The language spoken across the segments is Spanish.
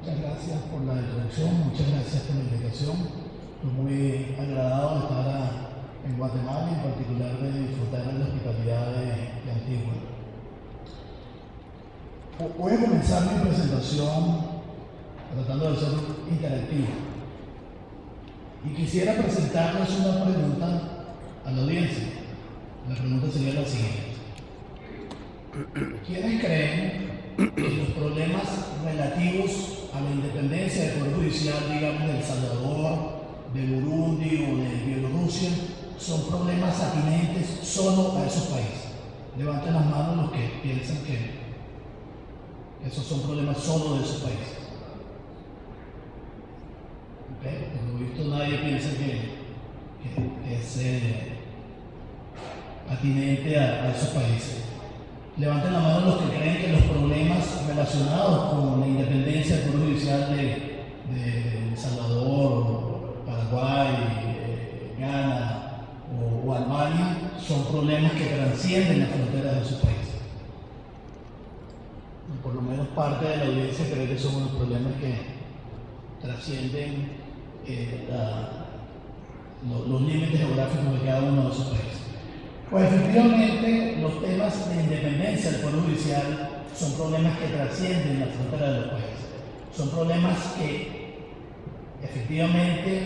Muchas gracias por la introducción, muchas gracias por la invitación. Estoy muy agradado de estar en Guatemala y en particular de disfrutar de la hospitalidad de Antigua. Voy a comenzar mi presentación tratando de ser interactivo. Y quisiera presentarles una pregunta a la audiencia. La pregunta sería la siguiente. ¿Quiénes creen que los problemas relativos a la independencia del Poder Judicial, digamos, de El Salvador, de Burundi o de Bielorrusia, son problemas atinentes solo a esos países? Levanten las manos los que piensan que esos son problemas solo de esos países. ¿Okay? Por lo visto nadie piensa que es atinente a esos países. Levanten la mano los que creen que los problemas relacionados con la independencia del Poder Judicial de El Salvador, Paraguay, Ghana o Albania son problemas que trascienden las fronteras de sus países. Por lo menos parte de la audiencia cree que son unos problemas que trascienden los límites geográficos de cada uno de esos países. Pues efectivamente los temas de independencia del Poder Judicial son problemas que trascienden la frontera de los países. Son problemas que efectivamente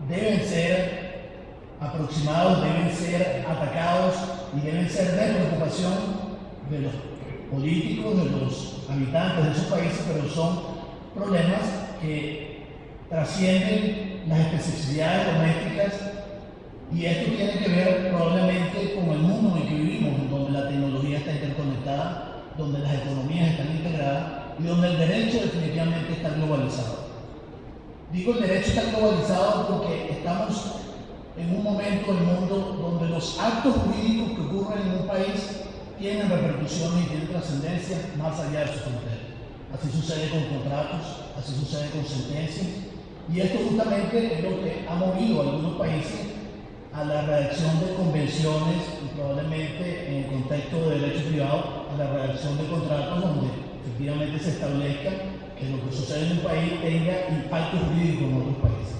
deben ser aproximados, deben ser atacados y deben ser de preocupación de los políticos, de los habitantes de esos países, pero son problemas que trascienden las especificidades domésticas. Y esto tiene que ver probablemente con el mundo en el que vivimos, en donde la tecnología está interconectada, donde las economías están integradas y donde el derecho definitivamente está globalizado. Digo el derecho está globalizado porque estamos en un momento del mundo donde los actos jurídicos que ocurren en un país tienen repercusiones y tienen trascendencia más allá de sus fronteras. Así sucede con contratos, así sucede con sentencias, y esto justamente es lo que ha movido a algunos países a la redacción de convenciones y probablemente en el contexto de derecho privado a la redacción de contratos donde efectivamente se establezca que lo que sucede en un país tenga impacto jurídico en otros países.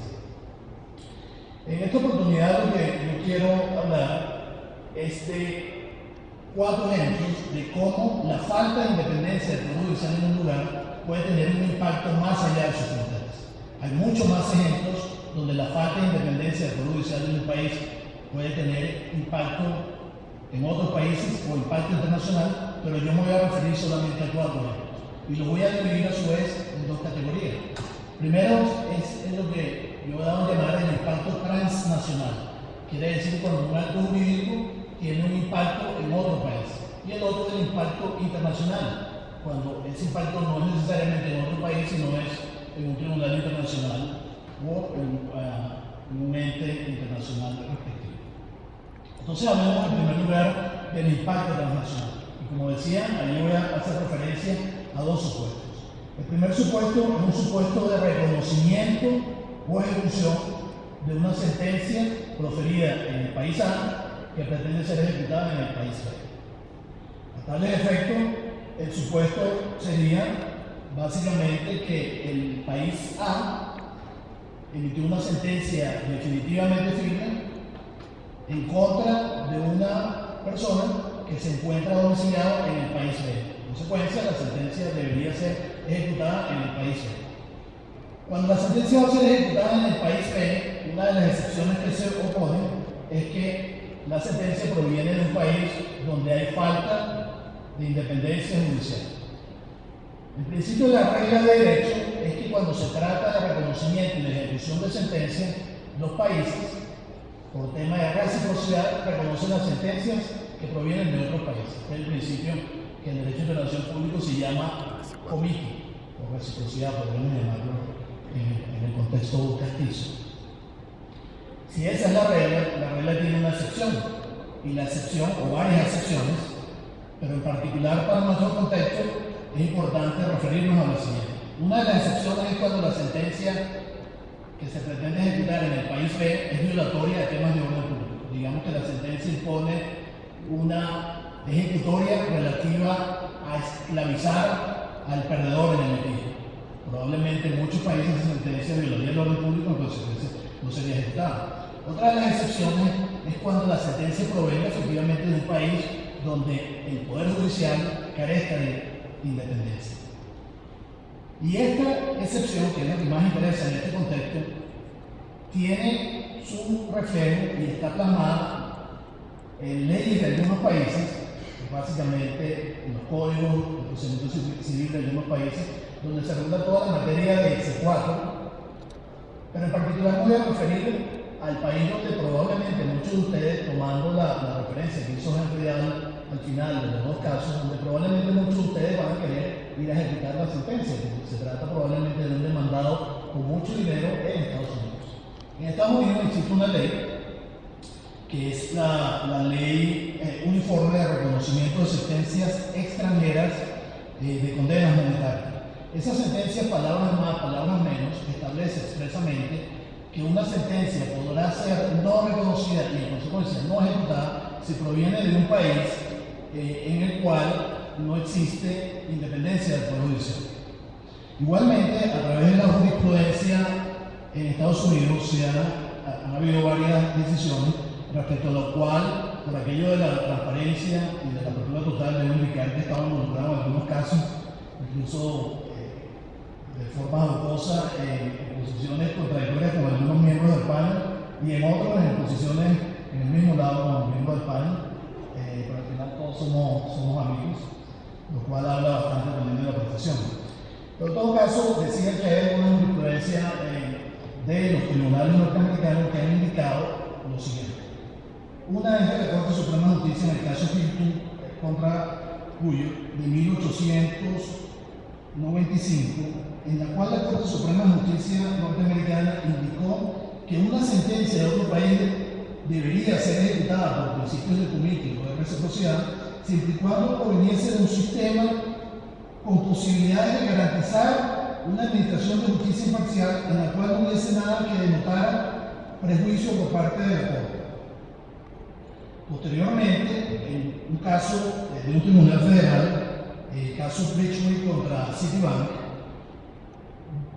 En esta oportunidad lo que yo quiero hablar es de 4 ejemplos de cómo la falta de independencia del Poder Judicial en un lugar puede tener un impacto más allá de sus fronteras. Hay muchos más ejemplos donde la falta de independencia del Poder Judicial en un país puede tener impacto en otros países o impacto internacional, pero yo me voy a referir solamente a 4 ejemplos. Y los voy a dividir a su vez en 2 categorías. Primero es lo que yo he dado a llamar el impacto transnacional. Quiere decir cuando un acto jurídico tiene un impacto en otro país. Y el otro es el impacto internacional, cuando ese impacto no es necesariamente en otro país, sino es en un tribunal internacional o en un ente internacional respectivo. Entonces hablemos en primer lugar del impacto transnacional. Y como decía, ahí voy a hacer referencia a 2 supuestos. El primer supuesto es un supuesto de reconocimiento o ejecución de una sentencia proferida en el país A que pretende ser ejecutada en el país B. A tal efecto, el supuesto sería básicamente que el país A emitió una sentencia definitivamente firme en contra de una persona que se encuentra domiciliado en el país B. En consecuencia, la sentencia debería ser ejecutada en el país B. Cuando la sentencia va a ser ejecutada en el país B, una de las excepciones que se oponen es que la sentencia proviene de un país donde hay falta de independencia judicial. El principio de la regla de derecho es que cuando se trata de reconocimiento y de ejecución de sentencias, los países, por tema de reciprocidad, reconocen las sentencias que provienen de otros países. Es el principio que en el derecho internacional público se llama comity, o reciprocidad, podríamos llamarlo en el contexto castizo. Si esa es la regla tiene una excepción, y la excepción, o varias excepciones, pero en particular para nuestro contexto, es importante referirnos a la siguiente. Una de las excepciones es cuando la sentencia que se pretende ejecutar en el país B es violatoria de temas de orden público. Digamos que la sentencia impone una ejecutoria relativa a esclavizar al perdedor en el litigio. Probablemente en muchos países esa sentencia violaría el orden público, en consecuencia no sería ejecutada. Otra de las excepciones es cuando la sentencia provenga efectivamente de un país donde el Poder Judicial carezca de independencia. Y esta excepción, que es la que más interesa en este contexto, tiene su reflejo y está plasmada en leyes de algunos países, básicamente en los códigos de procedimiento civil de algunos países, donde se regula toda la materia de exequatur, pero en particular voy a referir al país donde probablemente muchos de ustedes, tomando la referencia que hizo Henry Vidal al final de los dos casos, donde probablemente muchos de ustedes van a querer ir a ejecutar la sentencia, porque se trata probablemente de un demandado con mucho dinero en Estados Unidos. En Estados Unidos existe una ley que es la ley uniforme de reconocimiento de sentencias extranjeras de condenas monetarias. Esa sentencia, palabras más, palabras menos, establece expresamente que una sentencia podrá ser no reconocida y en consecuencia no ejecutada si proviene de un país en el cual no existe independencia del Poder Judicial. Igualmente, a través de la jurisprudencia en Estados Unidos han habido varias decisiones respecto a lo cual, por aquello de la transparencia y de la apertura total, debo indicar que estaban involucrados en algunos casos, incluso de forma jocosa, en posiciones contradictorias con algunos miembros del panel y en otros en posiciones en el mismo lado con los miembros del panel, pero al final todos somos amigos, lo cual habla bastante también de la profesión. Pero en todo caso, decía que hay una jurisprudencia de los tribunales norteamericanos que han indicado lo siguiente. Una es de la Corte Suprema de Justicia en el caso Hilton contra Cuyo de 1895, en la cual la Corte Suprema de Justicia norteamericana indicó que una sentencia de otro país debería ser ejecutada por principios de comité o de reciprocidad, siempre y cuando proveniese de un sistema con posibilidades de garantizar una administración de justicia imparcial en la cual no hubiese nada que denotara prejuicio por parte de la Corte. Posteriormente, en un caso de un tribunal federal, el caso Bridgeway contra Citibank,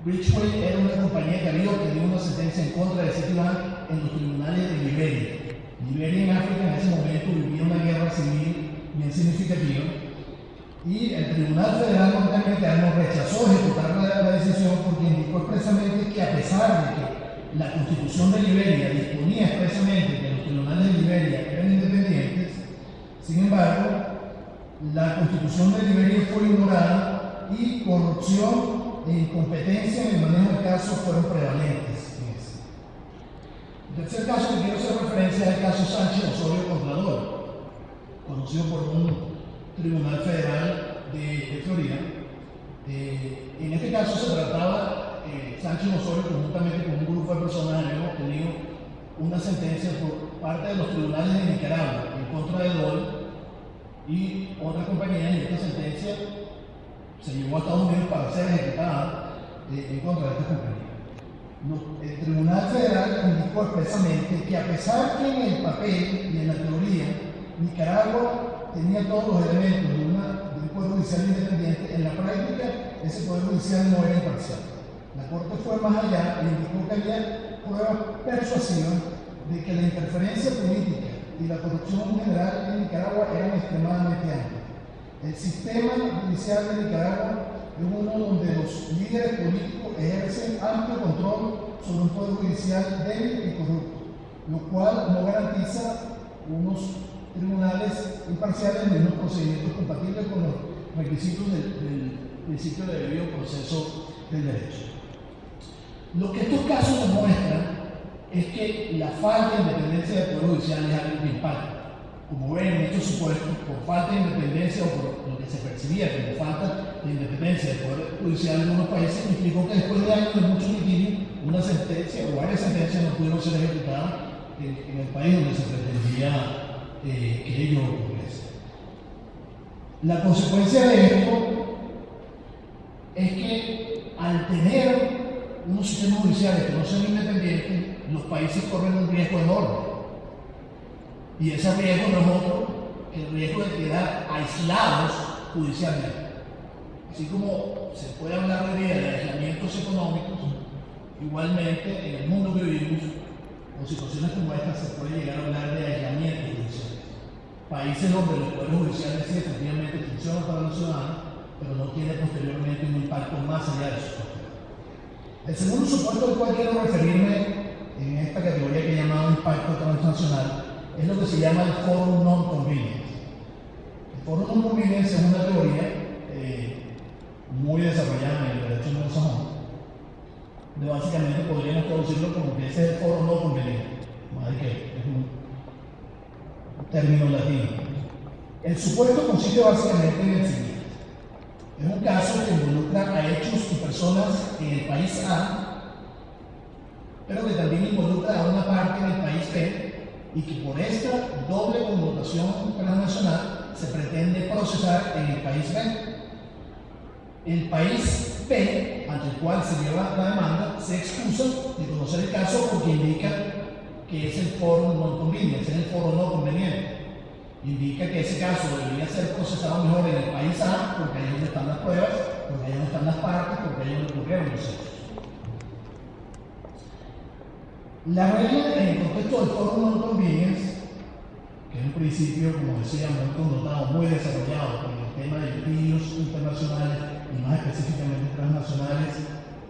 Bridgeway era una compañía que había obtenido una sentencia en contra de Citibank en los tribunales de Liberia. Liberia en África en ese momento vivía una guerra civil bien significativa y el Tribunal Federal norteamericano rechazó ejecutar la decisión porque indicó expresamente que a pesar de que la Constitución de Liberia disponía expresamente que los tribunales de Liberia eran independientes, sin embargo, la Constitución de Liberia fue ignorada y corrupción e incompetencia en el manejo del caso fueron prevalentes. El tercer caso que quiero hacer referencia es el caso Sánchez Osorio contra Dole, conocido por un tribunal federal de Florida. En este caso se trataba, Sánchez Osorio conjuntamente con un grupo de personas habían obtenido una sentencia por parte de los tribunales de Nicaragua en contra de Dole y otra compañía, y esta sentencia se llevó a Estados Unidos para ser ejecutada en contra de esta compañía. El Tribunal Federal indicó expresamente que a pesar que en el papel y en la teoría Nicaragua tenía todos los elementos de un Poder Judicial independiente, en la práctica ese Poder Judicial no era imparcial. La Corte fue más allá e indicó que había pruebas persuasivas de que la interferencia política y la corrupción general en Nicaragua eran extremadamente amplias. El sistema judicial de Nicaragua es uno donde los líderes políticos ejercen amplio control sobre un poder judicial débil y corrupto, lo cual no garantiza unos tribunales imparciales ni unos procedimientos compatibles con los requisitos del principio de debido proceso del derecho. Lo que estos casos demuestran es que la falta de independencia del Poder Judicial es algo que impacta. Como ven, en estos supuestos, por falta de independencia o por lo que se percibía como falta de independencia del Poder Judicial en unos países, implicó que después de años de mucho litigio, una sentencia o varias sentencias no pudieron ser ejecutadas en el país donde se pretendía que ello ocurriese. La consecuencia de esto es que al tener unos sistemas judiciales que no son independientes, los países corren un riesgo enorme. Y ese riesgo no es otro que el riesgo de quedar aislados judicialmente. Así como se puede hablar hoy día de aislamientos económicos, igualmente en el mundo que vivimos, con situaciones como esta se puede llegar a hablar de aislamientos judiciales. Países donde los poderes judiciales sí efectivamente funcionan para los ciudadanos, pero no tiene posteriormente un impacto más allá de sus fronteras. El segundo supuesto al cual quiero referirme en esta categoría que he llamado impacto transnacional es lo que se llama el Forum Non-Convenience. El Forum Non-Convenience es una teoría muy desarrollada en el derecho anglosajón, donde básicamente podríamos traducirlo como que ese es el foro no conveniente, más que es un término latino. El supuesto consiste básicamente en el siguiente: es un caso que involucra a hechos y personas en el país A, pero que también involucra a una parte en el país B, y que por esta doble connotación transnacional se pretende procesar en el país B. El país B, ante el cual se lleva la demanda, se excusa de conocer el caso porque indica que es el foro no conveniente, es el foro no conveniente. Indica que ese caso debería ser procesado mejor en el país A, porque ahí es donde están las pruebas, porque ahí es donde están las partes, porque ahí es donde ocurrieron los hechos. La regla en el contexto del foro non convenience, que es un principio, como decía, muy connotado, muy desarrollado con el tema de litigios internacionales y más específicamente transnacionales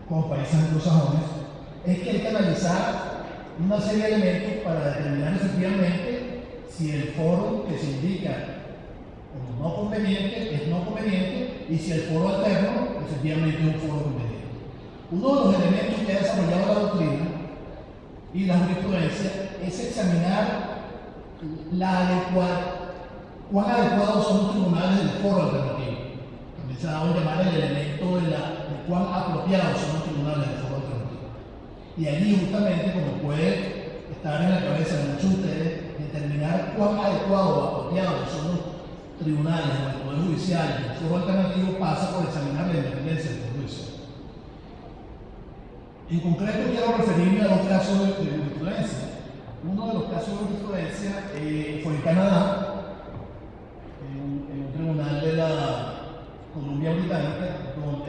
con países anglosajones, es que hay que analizar una serie de elementos para determinar efectivamente si el foro que se indica como no conveniente es no conveniente y si el foro alterno efectivamente es un foro conveniente. Uno de los elementos que ha desarrollado la doctrina y la jurisprudencia es examinar cuán adecuados son los tribunales del foro alternativo. También se ha dado a llamar el elemento de cuán apropiados son los tribunales del foro alternativo. Y allí justamente, como puede estar en la cabeza de muchos de ustedes, determinar cuán adecuados o apropiados son los tribunales o el Poder Judicial del foro alternativo pasa por examinar la independencia del Poder Judicial. En concreto quiero referirme a dos casos de jurisprudencia. Uno de los casos de jurisprudencia fue en Canadá, en un tribunal de la Columbia Británica,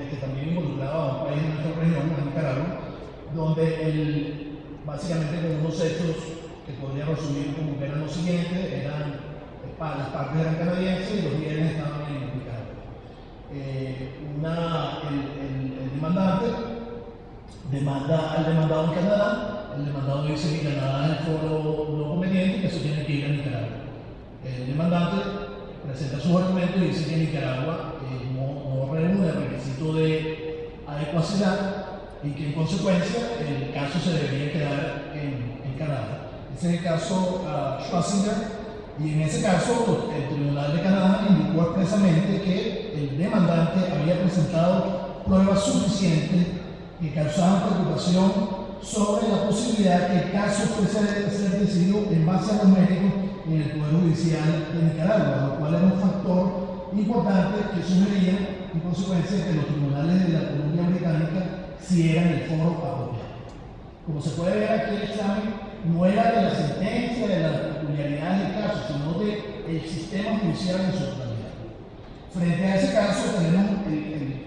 que también involucraba a un país de nuestra región, a Nicaragua, donde básicamente con unos hechos que podría resumir como que eran los siguientes: las partes eran canadienses y los bienes estaban en Nicaragua. El demandante demanda al demandado en Canadá, el demandado dice que Canadá es el foro no conveniente y que eso tiene que ir a Nicaragua. El demandante presenta sus argumentos y dice que Nicaragua no reúne el requisito de adecuacidad y que en consecuencia el caso se debería quedar en Canadá. Ese es el caso Schwarzenegger, y en ese caso el Tribunal de Canadá indicó expresamente que el demandante había presentado pruebas suficientes que causaban preocupación sobre la posibilidad que el caso fuese a ser decidido en base a los méritos en el Poder Judicial de Nicaragua, lo cual era un factor importante que sugería en consecuencia que los tribunales de la Columbia Británica sí eran el foro apropiado. Como se puede ver aquí, el examen no era de la sentencia, de las peculiaridades del caso, sino del sistema judicial en su totalidad. Frente a ese caso tenemos el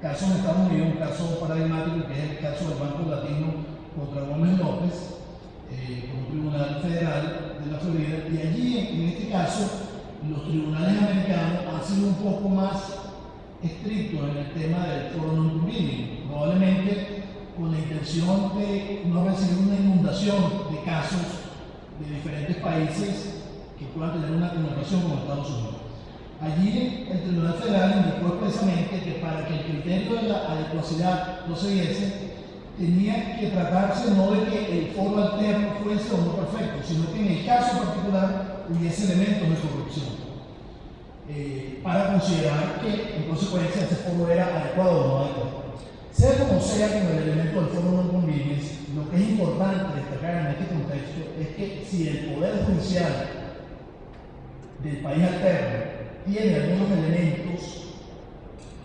caso en Estados Unidos, un caso paradigmático que es el caso del Banco Latino contra Gómez López, con un tribunal federal de la Florida, y allí en este caso los tribunales americanos han sido un poco más estrictos en el tema del foro non conveniente, probablemente con la intención de no recibir una inundación de casos de diferentes países que puedan tener una connotación con Estados Unidos. Allí el Tribunal Federal indicó expresamente que para que el criterio de la adecuacidad no se diese, tenía que tratarse no de que el foro alterno fuese o no perfecto, sino que en el caso particular hubiese elementos de corrupción, para considerar que en consecuencia ese foro era adecuado o no adecuado. Sea como sea con el elemento del foro non convenience, lo que es importante destacar en este contexto es que si el Poder Judicial del país alterno tiene algunos elementos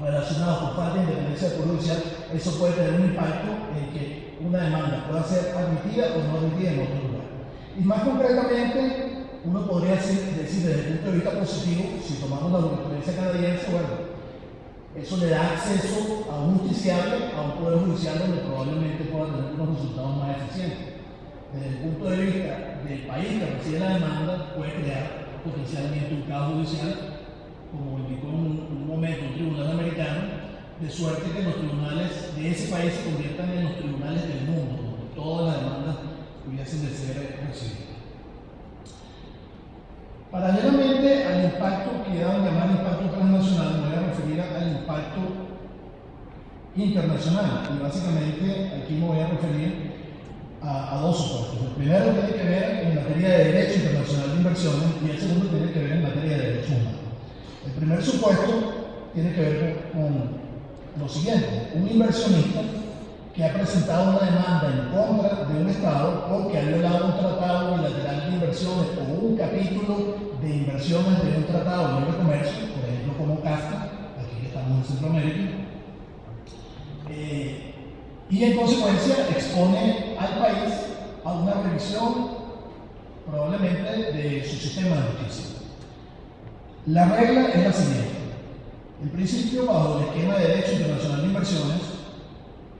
relacionados con falta de independencia del Poder Judicial, eso puede tener un impacto en que una demanda pueda ser admitida o no admitida en otro lugar. Y más concretamente, uno podría decir desde el punto de vista positivo, si tomamos la jurisprudencia canadiense, bueno, Eso le da acceso a un justiciable, a un poder judicial donde probablemente pueda tener unos resultados más eficientes. Desde el punto de vista del país que recibe la demanda, puede crear potencialmente un caos judicial, como indicó en un momento un tribunal americano, de suerte que los tribunales de ese país se conviertan en los tribunales del mundo, donde todas las demandas pudiesen de ser recibidas. Paralelamente al impacto que da llamar impacto transnacional, me voy a referir al impacto internacional, y básicamente aquí me voy a referir a dos supuestos. El primero tiene que ver en materia de derecho internacional de inversiones y el segundo tiene que ver en materia de derechos humanos. El primer supuesto tiene que ver con lo siguiente: un inversionista que ha presentado una demanda en contra de un Estado porque ha violado un tratado bilateral de inversiones o un capítulo de inversiones de un tratado de libre comercio, por ejemplo como CAFTA, aquí que estamos en Centroamérica, y en consecuencia expone al país a una revisión probablemente de su sistema de justicia. La regla es la siguiente: en principio, bajo el esquema de Derecho Internacional de Inversiones,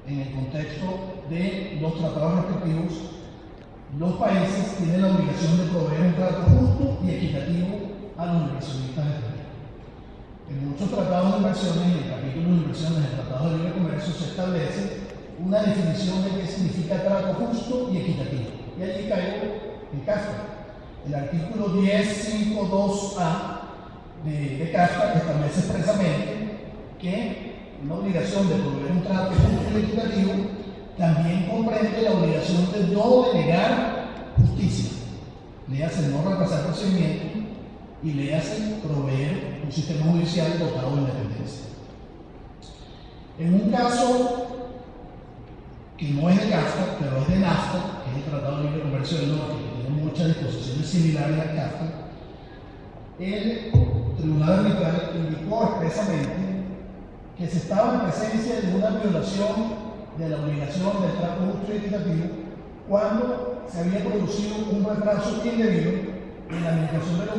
en el contexto de los tratados respectivos, los países tienen la obligación de proveer un trato justo y equitativo a los inversionistas extranjeros. En muchos tratados de inversiones y en el capítulo de inversiones del Tratado de Libre Comercio se establece una definición de qué significa trato justo y equitativo. Y allí caigo en CAFTA. El artículo 10.5.2a de CAFTA establece expresamente que una obligación de proveer un trato justo y equitativo también comprende la obligación de no denegar justicia, le hace no retrasar procedimiento y le hace proveer un sistema judicial dotado de independencia. En un caso que no es de CAFTA, pero es de NAFTA, que es el Tratado de Libre Comercio del Norte, que tiene muchas disposiciones similares a CAFTA, el Tribunal Arbitral indicó expresamente que se estaba en presencia de una violación de la obligación del trato justo y equitativo cuando se había producido un retraso indebido en la administración de la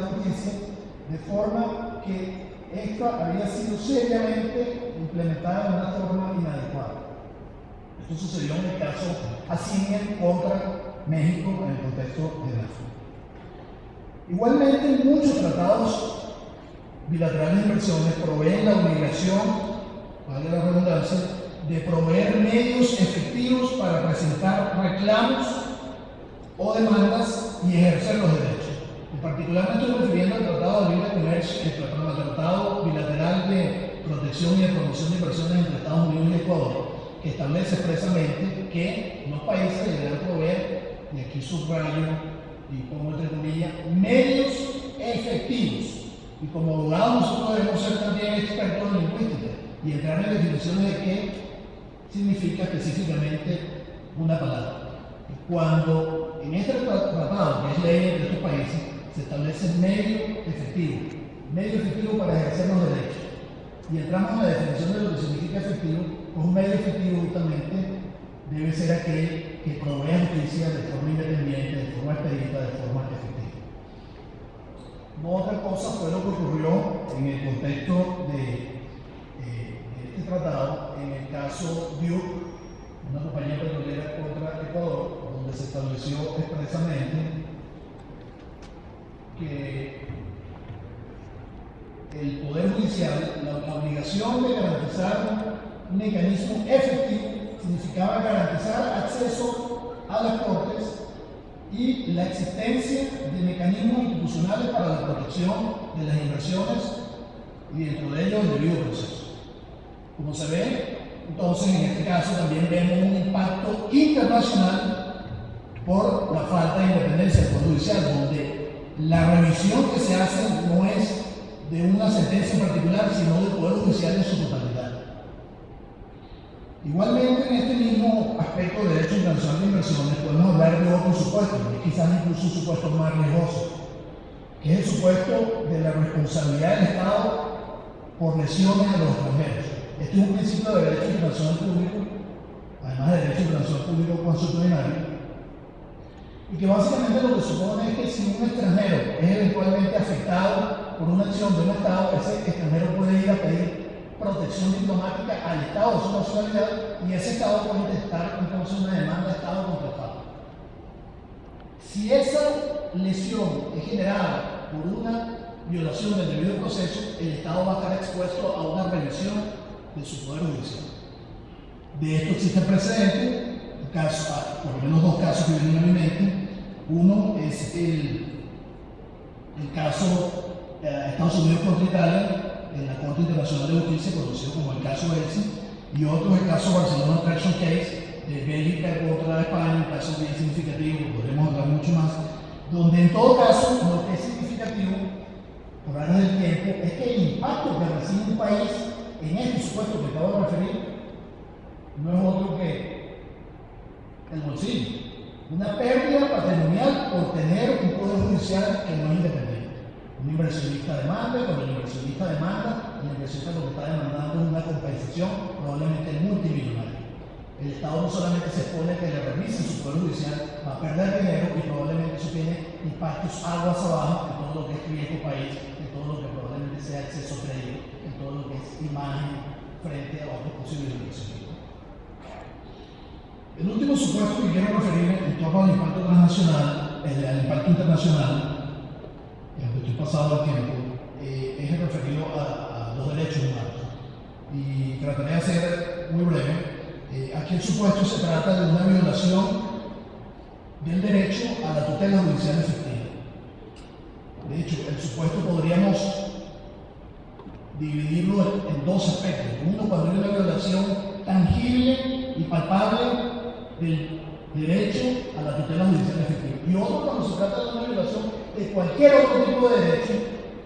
justicia, de forma que esta había sido seriamente implementada de una forma inadecuada. Esto sucedió en el caso Asignia contra México en el contexto de NAFTA. Igualmente, muchos tratados bilaterales de inversiones proveen la obligación, vale la redundancia, de proveer medios efectivos para presentar reclamos o demandas y ejercer los derechos. En particular me estoy refiriendo al Tratado de Libre Comercio, al Tratado Bilateral de Protección y de Promoción de Inversiones entre Estados Unidos y Ecuador, que establece expresamente que los países deberán proveer, y aquí subrayo y pongo entre comillas, medios efectivos. Y como abogados nosotros debemos ser también expertos en lingüística y entrar en definiciones de qué significa específicamente una palabra. Cuando en este tratado, que es ley entre estos países, se establece medio efectivo para ejercer los derechos, y entramos en la definición de lo que significa efectivo, pues un medio efectivo justamente debe ser aquel que provea justicia de forma independiente, de forma expedita, de forma efectiva. No otra cosa fue lo que ocurrió en el contexto de este tratado, en el caso Duke, una compañía petrolera contra Ecuador, donde se estableció expresamente que el Poder Judicial, la obligación de garantizar un mecanismo efectivo significaba garantizar acceso a las Cortes y la existencia de mecanismos institucionales para la protección de las inversiones y dentro de ellos el debido proceso. Como se ve, entonces en este caso también vemos un impacto internacional por la falta de independencia del Poder Judicial, donde la revisión que se hace no es de una sentencia en particular, sino del Poder Judicial en su totalidad. Igualmente, en este mismo aspecto de derecho internacional de inversiones, podemos hablar de otro supuesto, que quizás incluso un supuesto más riesgoso, que es el supuesto de la responsabilidad del Estado por lesiones a los extranjeros. Este es un principio de derecho internacional público, además de derecho internacional público consuetudinario, y que básicamente lo que supone es que si un extranjero es eventualmente afectado por una acción de un Estado, ese extranjero puede ir a pedir protección diplomática al Estado de su nacionalidad y ese Estado puede intentar entonces una demanda de Estado contra Estado. Si esa lesión es generada por una violación del debido proceso, el Estado va a estar expuesto a una revisión de su poder judicial. De esto existe precedente, por lo menos dos casos que vienen a mi mente. Uno es el caso Estados Unidos contra Italia en la Corte Internacional de Justicia, conocido como el caso Elsi, y otro es el caso Barcelona Traction Case de Bélgica contra España, un caso bien significativo, podremos hablar mucho más, donde en todo caso lo que es significativo por áreas del tiempo es que el impacto que recibe un país en este supuesto que acabo de referir no es otro que el bolsillo, una pérdida patrimonial por tener un poder judicial que no es independiente. Un inversionista demanda, cuando el inversionista demanda, el inversionista lo que está demandando es una compensación probablemente multimillonaria. El Estado no solamente se expone a que le revisen su poder judicial, va a perder dinero y probablemente eso tiene impactos aguas abajo en todo lo que es riesgo país, en todo lo que probablemente sea acceso a crédito, en todo lo que es imagen frente a otros posibles inversionistas. El último supuesto que quiero referirme en torno al impacto transnacional, al impacto internacional, aunque estoy pasado el tiempo, es el referido a los derechos humanos. Y trataré de ser muy breve. Aquí el supuesto se trata de una violación del derecho a la tutela judicial efectiva. De hecho, el supuesto podríamos dividirlo en dos aspectos. Uno, cuando hay una violación tangible y palpable del derecho a la tutela judicial efectiva. Y otro, cuando se trata de una violación de cualquier otro tipo de derecho,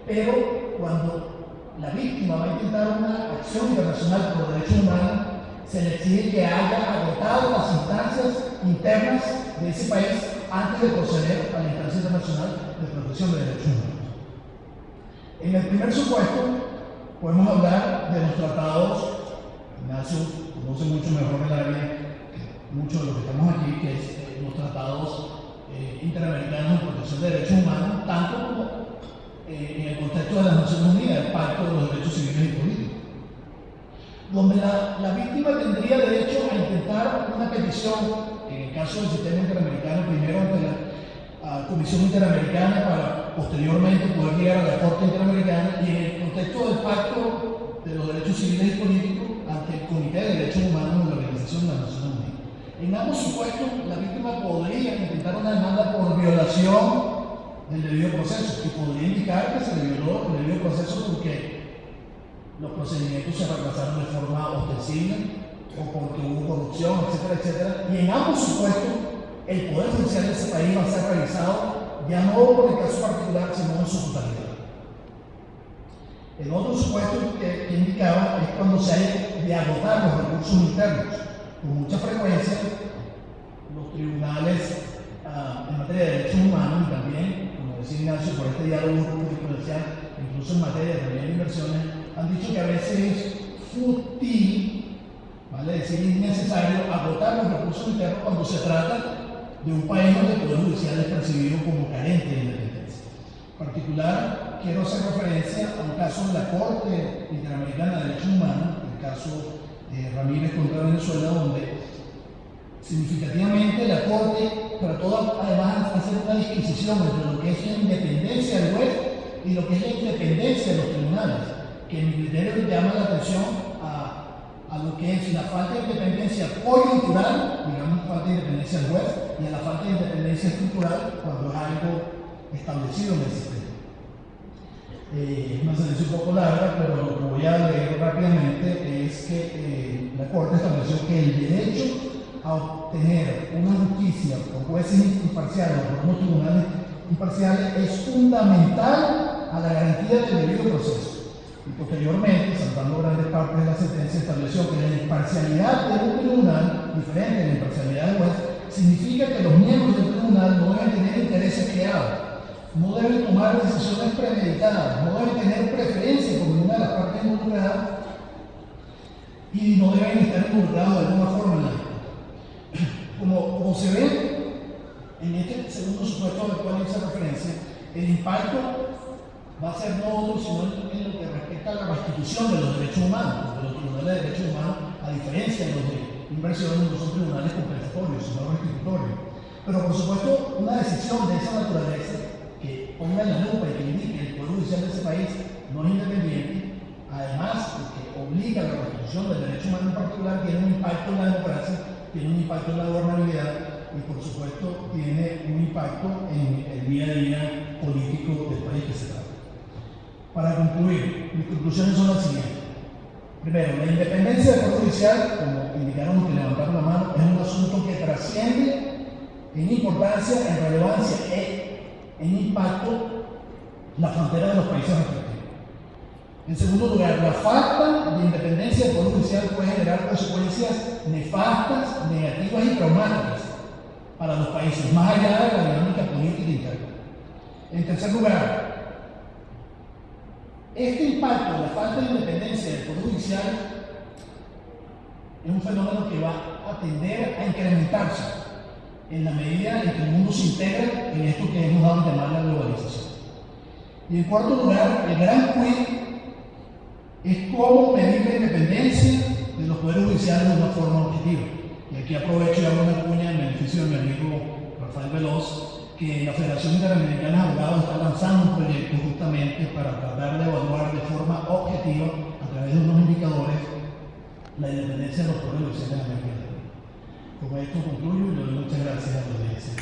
pero cuando la víctima va a intentar una acción internacional por derechos humanos, se le exige que haya agotado las instancias internas de ese país antes de proceder a la instancia internacional de protección de derechos humanos. En el primer supuesto, podemos hablar de los tratados. Ignacio conoce mucho mejor el área que muchos de los que estamos aquí, que es los tratados interamericanos de protección de derechos humanos, tanto como en el contexto de las Naciones Unidas, el Pacto de los Derechos Civiles y Políticos, donde la víctima tendría derecho a intentar una petición, en el caso del sistema interamericano, primero ante la Comisión Interamericana para posteriormente poder llegar a la Corte Interamericana, y en el contexto del Pacto de los Derechos Civiles y Políticos ante el Comité de Derechos Humanos de la Organización de las Naciones Unidas. En ambos supuestos, la víctima podría intentar una demanda por violación del debido proceso, y podría indicar que se le violó el debido proceso porque los procedimientos se retrasaron de forma ostensible o porque hubo corrupción, etcétera, etcétera. Y en ambos supuestos, el Poder Judicial de ese país va a ser revisado ya no por el caso particular, sino en su totalidad. El otro supuesto que indicaba es cuando se hay de agotar los recursos internos. Con mucha frecuencia, los tribunales en materia de derechos humanos y también, como decía Ignacio, por este diálogo jurisprudencial, incluso en materia también de inversiones, han dicho que a veces es fútil, vale decir innecesario, agotar los recursos internos cuando se trata de un país donde el Poder Judicial es percibido como carente de independencia. En particular, quiero hacer referencia a un caso de la Corte Interamericana de Derechos Humanos, el caso Ramírez contra Venezuela, donde significativamente la Corte trató además de hacer una disquisición entre lo que es la independencia del juez y lo que es la independencia de los tribunales, que en mi criterio llama la atención a lo que es la falta de independencia coyuntural, digamos falta de independencia del juez, y a la falta de independencia estructural cuando es algo establecido en el sistema. Es una sentencia un poco larga, pero lo que voy a leer rápidamente es que la Corte estableció que el derecho a obtener una justicia por jueces imparciales o por unos tribunales imparciales es fundamental a la garantía del debido proceso. Y posteriormente, saltando grandes partes de la sentencia, estableció que la imparcialidad de un tribunal, diferente de la imparcialidad del juez, significa que los miembros del tribunal no deben tener intereses creados, no deben tomar decisiones premeditadas, no deben tener preferencia por ninguna de las partes involucradas y no deben estar involucrados de alguna forma en la vida. Como se ve en este segundo supuesto al cual hice referencia, el impacto va a ser no otro sino en lo que respecta respecta a la restitución de los derechos humanos, porque los tribunales de derechos humanos, a diferencia de los de inversión, no son tribunales compensatorios, sino restitutorios. Pero por supuesto, una decisión de esa naturaleza, que ponga en la lupa y que indique que el Poder Judicial de ese país no es independiente, además de que obliga a la restitución del derecho humano en particular, tiene un impacto en la democracia, tiene un impacto en la gobernabilidad y por supuesto tiene un impacto en el día a día político del país que se trata. Para concluir, mis conclusiones son las siguientes. Primero, la independencia del Poder Judicial, como indicaron los que levantaron la mano, es un asunto que trasciende en importancia, en relevancia en impacto la frontera de los países respectivos. En segundo lugar, la falta de independencia del Poder Judicial puede generar consecuencias nefastas, negativas y traumáticas para los países, más allá de la dinámica política interna. En tercer lugar, este impacto de la falta de independencia del Poder Judicial es un fenómeno que va a tender a incrementarse en la medida en que el mundo se integra en esto que hemos dado en llamar la globalización. Y en cuarto lugar, el gran quid es cómo medir la independencia de los poderes judiciales de una forma objetiva. Y aquí aprovecho y hago una cuña en beneficio de mi amigo Rafael Veloz, que la Federación Interamericana de Abogados está lanzando un proyecto justamente para tratar de evaluar de forma objetiva, a través de unos indicadores, la independencia de los poderes judiciales de América Latina. Con esto concluyo y le doy muchas gracias a la audiencia.